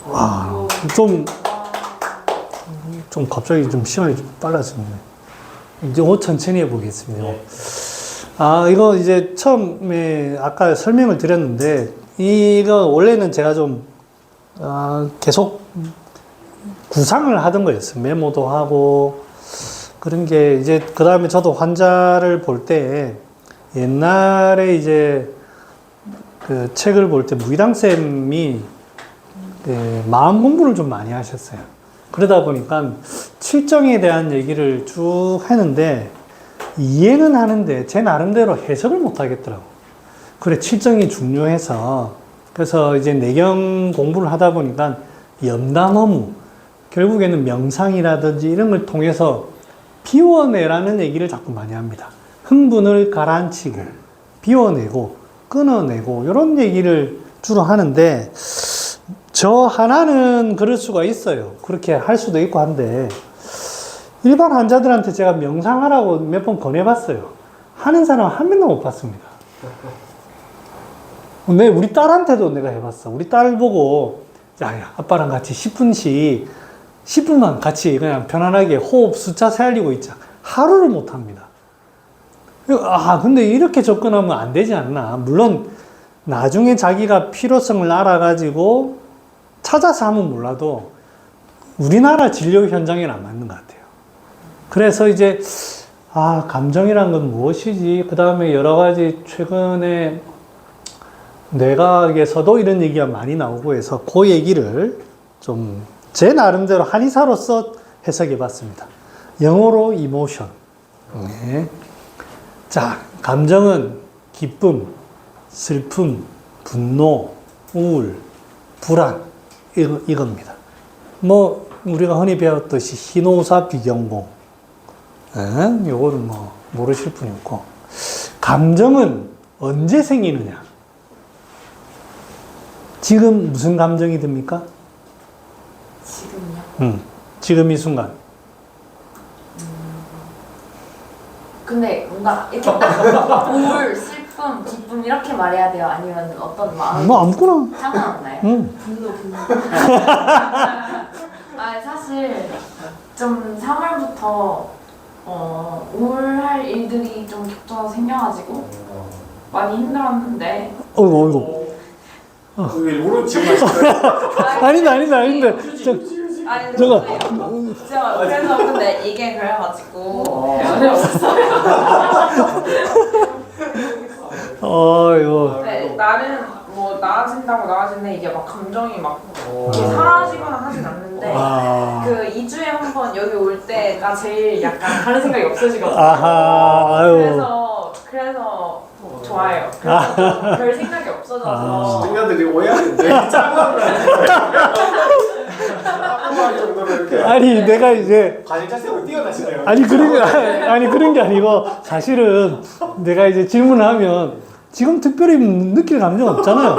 와, 좀 갑자기 좀 시간이 좀 빨라지네. 이제 천천히 해보겠습니다. 네. 이거 이제 처음에 아까 설명을 드렸는데, 이거 원래는 제가 좀, 계속 구상을 하던 거였어요. 메모도 하고, 그런 게 이제, 그 다음에 저도 환자를 볼 때, 옛날에 이제 그 책을 볼 때 무이당쌤이 마음 공부를 좀 많이 하셨어요. 그러다 보니까 칠정에 대한 얘기를 쭉 하는데, 이해는 하는데 제 나름대로 해석을 못 하겠더라고. 그래, 칠정이 중요해서. 그래서 이제 내경 공부를 하다 보니까 염담어무, 결국에는 명상이라든지 이런 걸 통해서 비워내라는 얘기를 자꾸 많이 합니다. 흥분을 가라앉히고, 비워내고, 끊어내고, 이런 얘기를 주로 하는데, 저 하나는 그럴 수가 있어요. 그렇게 할 수도 있고 한데, 일반 환자들한테 제가 명상하라고 몇 번 권해봤어요. 하는 사람 한 명도 못 봤습니다. 우리 딸한테도 내가 해봤어. 우리 딸 보고, 야, 아빠랑 같이 10분만 같이 그냥 편안하게 호흡 숫자 세알리고 있자. 하루를 못 합니다. 근데 이렇게 접근하면 안 되지 않나. 물론, 나중에 자기가 필요성을 알아가지고 찾아서 하면 몰라도 우리나라 진료 현장에는 안 맞는 것 같아요. 그래서 이제, 감정이란 건 무엇이지? 그 다음에 여러 가지 최근에 뇌과학에서도 이런 얘기가 많이 나오고 해서 그 얘기를 좀 제 나름대로 한의사로서 해석해 봤습니다. 영어로 이모션. 네. 자, 감정은 기쁨, 슬픔, 분노, 우울, 불안, 이겁니다. 우리가 흔히 배웠듯이 흰오사 비경공. 요거는 모르실 분이 없고. 감정은 언제 생기느냐? 지금 무슨 감정이 듭니까? 지금요? 지금 이 순간. 근데 뭔가 이렇게 우울, 슬픔, 기쁨 이렇게 말해야 돼요? 아니면 어떤 마음? 아무거나. 상관없나요? 분노. 사실 좀 3월부터 우울할 일들이 좀 겹쳐서 생겨가지고 많이 힘들었는데. 어이구. 왜 일부러 지금 하시나요? 아닌데. 제가 그래서 근데 이게 그래가지고 배운이 없었어요. 이거. 네, 나는 나아진데 이게 막 감정이 막 이렇게 사라지거나 하진 않는데 그 2주에 한 번 여기 올 때가 제일 약간 다른 생각이 없어지거든요. 그래서 좋아요. 그래서 별 생각이 없어져서 시청자들이 오해하는데 짱나는 아니, 내가 이제. 과실자 세고 뛰어나시네요. 그런 게 아니고, 사실은 내가 이제 질문을 하면, 지금 특별히 느낄 감정 없잖아요.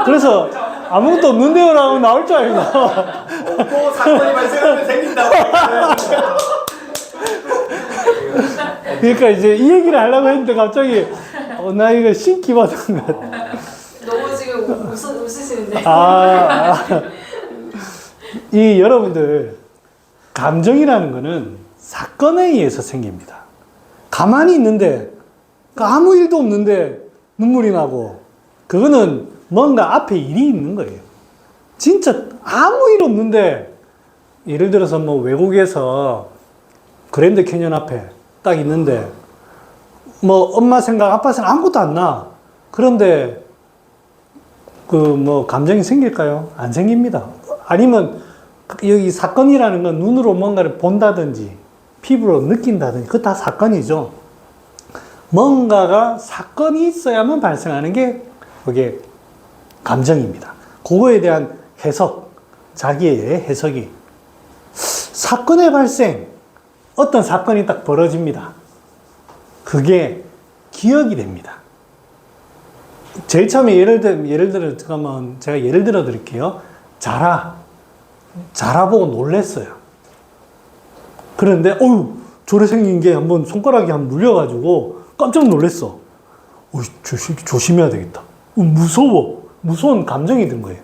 그래서 아무것도 없는데요라고 나올 줄 알고. 없고 사건이 발생하면 생긴다고. 그러니까 이제 이 얘기를 하려고 했는데 갑자기, 나 이거 신기 받은 것 같아. 너무 지금 웃으시는데 여러분들, 감정이라는 거는 사건에 의해서 생깁니다. 가만히 있는데, 아무 일도 없는데 눈물이 나고, 그거는 뭔가 앞에 일이 있는 거예요. 진짜 아무 일 없는데, 예를 들어서 외국에서 그랜드 캐년 앞에 딱 있는데, 엄마 생각, 아빠 생각 아무것도 안 나. 그런데, 감정이 생길까요? 안 생깁니다. 아니면, 여기 사건이라는 건 눈으로 뭔가를 본다든지, 피부로 느낀다든지, 그거 다 사건이죠. 뭔가가 사건이 있어야만 발생하는 게, 그게 감정입니다. 그거에 대한 해석, 자기의 해석이. 사건의 발생, 어떤 사건이 딱 벌어집니다. 그게 기억이 됩니다. 제일 처음에 예를 들어 제가 예를 들어 드릴게요. 자라 보고 놀랬어요. 그런데 저래 생긴 게 한번 손가락이 물려가지고 깜짝 놀랐어. 저 새끼 조심해야 되겠다. 무서운 감정이 든 거예요.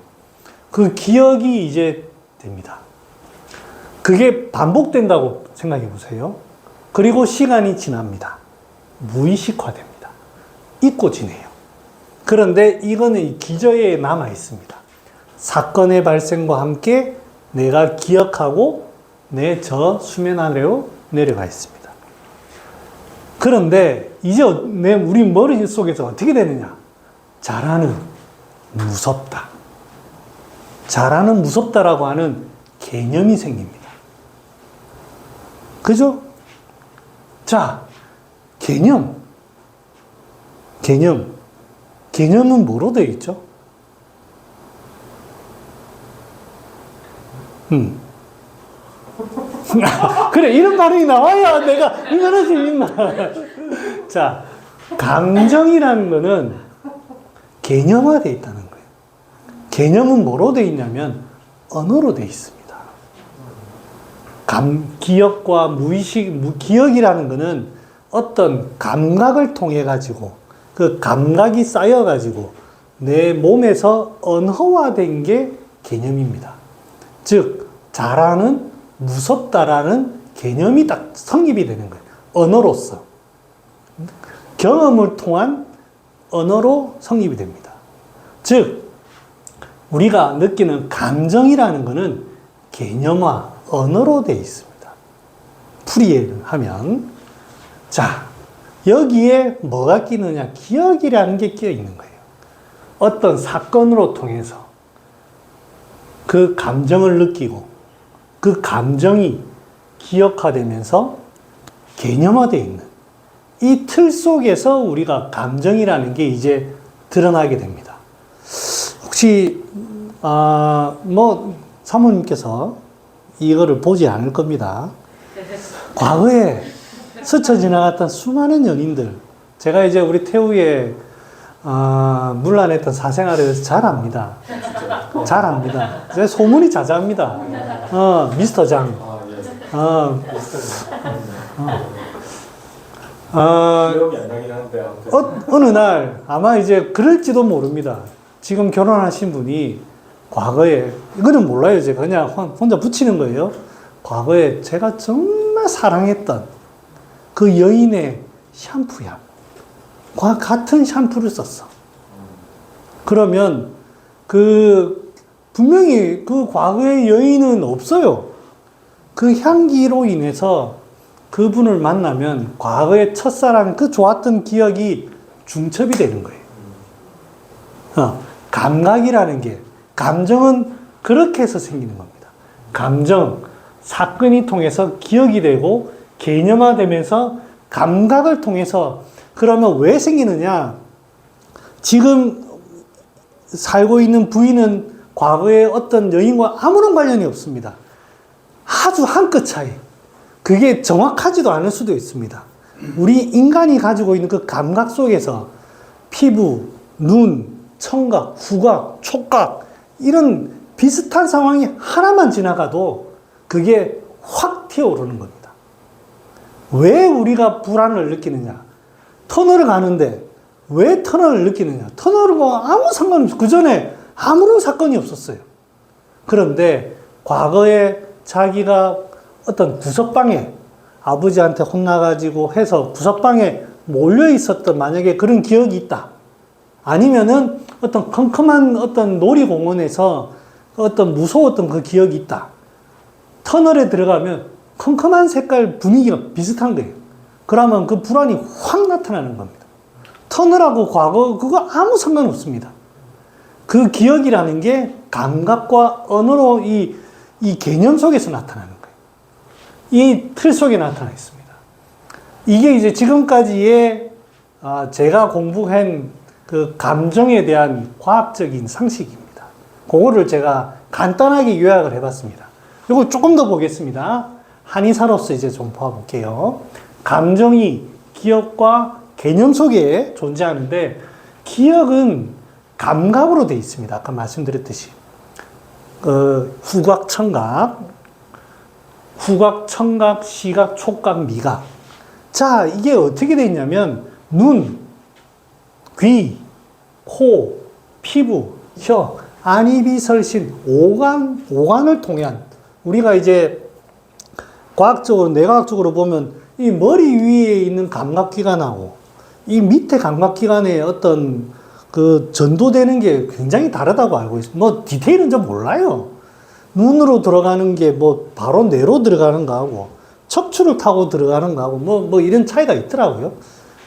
그 기억이 이제 됩니다. 그게 반복된다고 생각해 보세요. 그리고 시간이 지납니다. 무의식화됩니다. 잊고 지내요. 그런데 이거는 기저에 남아 있습니다. 사건의 발생과 함께 내가 기억하고 내 저 수면 아래로 내려가 있습니다. 그런데 이제 우리 머릿속에서 어떻게 되느냐? 자라는 무섭다. 자라는 무섭다라고 하는 개념이 생깁니다. 그죠? 자, 개념은 뭐로 되어 있죠? 그래, 이런 반응이 나와야 내가 얼마나 재밌나. 자, 감정이라는 거는 개념화되어 있다는 거예요. 개념은 뭐로 되어 있냐면 언어로 되어 있습니다. 기억과 기억이라는 거는 어떤 감각을 통해 가지고 그 감각이 쌓여 가지고 내 몸에서 언어화된 게 개념입니다. 즉, 잘하는 무섭다라는 개념이 딱 성립이 되는 거예요. 언어로서. 경험을 통한 언어로 성립이 됩니다. 즉, 우리가 느끼는 감정이라는 것은 개념화, 언어로 되어 있습니다. 풀이를 하면. 자, 여기에 뭐가 끼느냐? 기억이라는 게 끼어 있는 거예요. 어떤 사건으로 통해서 그 감정을 느끼고 그 감정이 기억화되면서 개념화되어 있는 이 틀 속에서 우리가 감정이라는 게 이제 드러나게 됩니다. 혹시 사모님께서 이거를 보지 않을 겁니다. 과거에 스쳐 지나갔던 수많은 연인들, 제가 이제 우리 태우의 문란했던 사생활에 대해서 잘 압니다. 잘 압니다. 소문이 자자합니다. 미스터 장. 기억이 안 나긴 한데 어느 날 아마 이제 그럴지도 모릅니다. 지금 결혼하신 분이 과거에, 이거는 몰라요. 제가 그냥 혼자 붙이는 거예요. 과거에 제가 정말 사랑했던 그 여인의 샴푸야. 같은 샴푸를 썼어. 그러면 분명히 그 과거의 여인은 없어요. 그 향기로 인해서 그분을 만나면 과거의 첫사랑, 그 좋았던 기억이 중첩이 되는 거예요. 감각이라는 게, 감정은 그렇게 해서 생기는 겁니다. 감정, 사건이 통해서 기억이 되고 개념화되면서 감각을 통해서. 그러면 왜 생기느냐? 지금 살고 있는 부인은 과거의 어떤 여인과 아무런 관련이 없습니다. 아주 한 끗 차이. 그게 정확하지도 않을 수도 있습니다. 우리 인간이 가지고 있는 그 감각 속에서 피부, 눈, 청각, 후각, 촉각, 이런 비슷한 상황이 하나만 지나가도 그게 확 튀어오르는 겁니다. 왜 우리가 불안을 느끼느냐? 터널을 가는데 왜 터널을 느끼느냐? 터널과 아무 상관없어요. 그 전에 아무런 사건이 없었어요. 그런데 과거에 자기가 어떤 구석방에 아버지한테 혼나가지고 해서 구석방에 몰려 있었던 만약에 그런 기억이 있다. 아니면은 어떤 컴컴한 어떤 놀이공원에서 어떤 무서웠던 그 기억이 있다. 터널에 들어가면 컴컴한 색깔 분위기가 비슷한 거예요. 그러면 그 불안이 확 나타나는 겁니다. 터널하고 과거, 그거 아무 상관없습니다. 그 기억이라는 게 감각과 언어로 이 개념 속에서 나타나는 거예요. 이 틀 속에 나타나 있습니다. 이게 이제 지금까지의 제가 공부한 그 감정에 대한 과학적인 상식입니다. 그거를 제가 간단하게 요약을 해봤습니다. 이거 조금 더 보겠습니다. 한의사로서 이제 좀 봐볼게요. 감정이 기억과 개념 속에 존재하는데, 기억은 감각으로 되어 있습니다. 아까 말씀드렸듯이. 후각, 청각, 시각, 촉각, 미각. 자, 이게 어떻게 되어 있냐면, 눈, 귀, 코, 피부, 혀, 안이비설신, 오간을 통한, 우리가 이제 과학적으로, 뇌과학적으로 보면 이 머리 위에 있는 감각기관하고 이 밑에 감각기관의 어떤 그 전도되는 게 굉장히 다르다고 알고 있습니다. 뭐 디테일은 좀 몰라요. 눈으로 들어가는 게 뭐 바로 뇌로 들어가는 거하고 척추를 타고 들어가는 거하고 뭐 이런 차이가 있더라고요.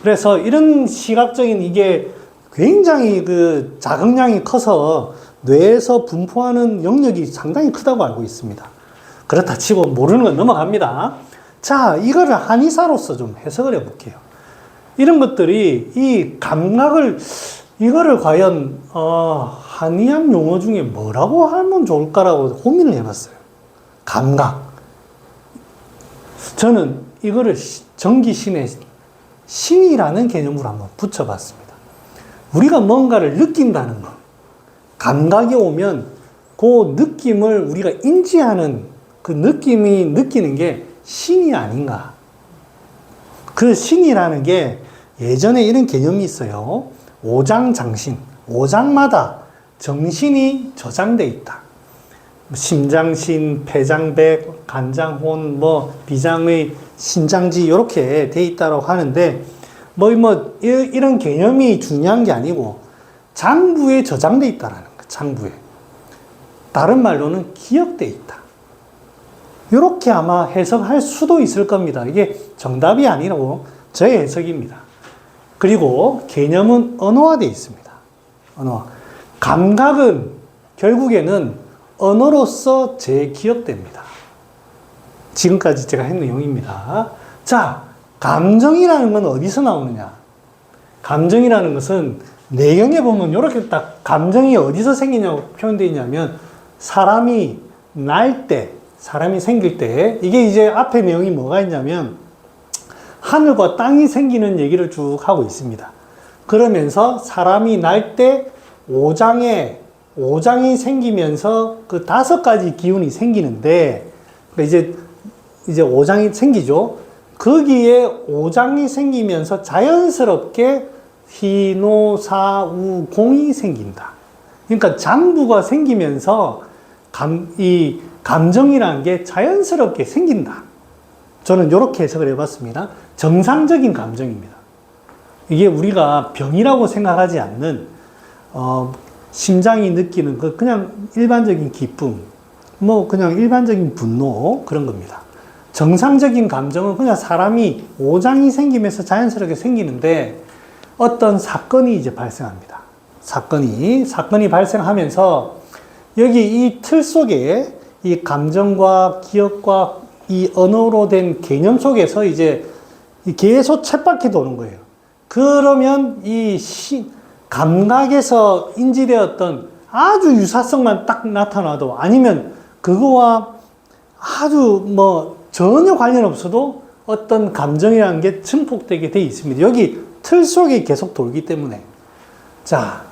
그래서 이런 시각적인 이게 굉장히 그 자극량이 커서 뇌에서 분포하는 영역이 상당히 크다고 알고 있습니다. 그렇다 치고 모르는 건 넘어갑니다. 자, 이거를 한의사로서 좀 해석을 해볼게요. 이런 것들이 이 감각을 이거를 과연 한의학 용어 중에 뭐라고 하면 좋을까라고 고민을 해봤어요. 감각. 저는 이거를 전기신의 신이라는 개념으로 한번 붙여봤습니다. 우리가 뭔가를 느낀다는 것. 감각이 오면 그 느낌을 우리가 인지하는 그 느낌이 느끼는 게 신이 아닌가. 그 신이라는 게 예전에 이런 개념이 있어요. 오장장신. 오장마다 정신이 저장돼 있다. 심장신, 폐장백, 간장혼, 비장의 신장지 이렇게 돼 있다고 하는데 이런 개념이 중요한 게 아니고 장부에 저장돼 있다라는 거예요. 장부에. 다른 말로는 기억돼 있다. 이렇게 아마 해석할 수도 있을 겁니다. 이게 정답이 아니라고 저의 해석입니다. 그리고 개념은 언어화되어 있습니다. 언어화. 감각은 결국에는 언어로서 재기억됩니다. 지금까지 제가 한 내용입니다. 자, 감정이라는 건 어디서 나오느냐? 감정이라는 것은 내경에 보면 이렇게 딱 감정이 어디서 생기냐고 표현되어 있냐면 사람이 날 때, 사람이 생길 때 이게 이제 앞에 내용이 뭐가 있냐면 하늘과 땅이 생기는 얘기를 쭉 하고 있습니다. 그러면서 사람이 날 때 오장이 생기면서 그 5가지 기운이 생기는데 이제 오장이 생기죠. 거기에 오장이 생기면서 자연스럽게 희노사우 공이 생긴다. 그러니까 장부가 생기면서 이 감정이라는 게 자연스럽게 생긴다. 저는 이렇게 해석을 해봤습니다. 정상적인 감정입니다. 이게 우리가 병이라고 생각하지 않는 심장이 느끼는 그냥 일반적인 기쁨, 그냥 일반적인 분노 그런 겁니다. 정상적인 감정은 그냥 사람이 오장이 생기면서 자연스럽게 생기는데 어떤 사건이 이제 발생합니다. 사건이 발생하면서 여기 이 틀 속에 이 감정과 기억과 이 언어로 된 개념 속에서 이제 계속 쳇바퀴 도는 거예요. 그러면 이 감각에서 인지되었던 아주 유사성만 딱 나타나도 아니면 그거와 아주 전혀 관련 없어도 어떤 감정이라는 게 증폭되게 돼 있습니다. 여기 틀 속에 계속 돌기 때문에. 자,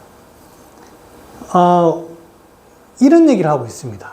이런 얘기를 하고 있습니다.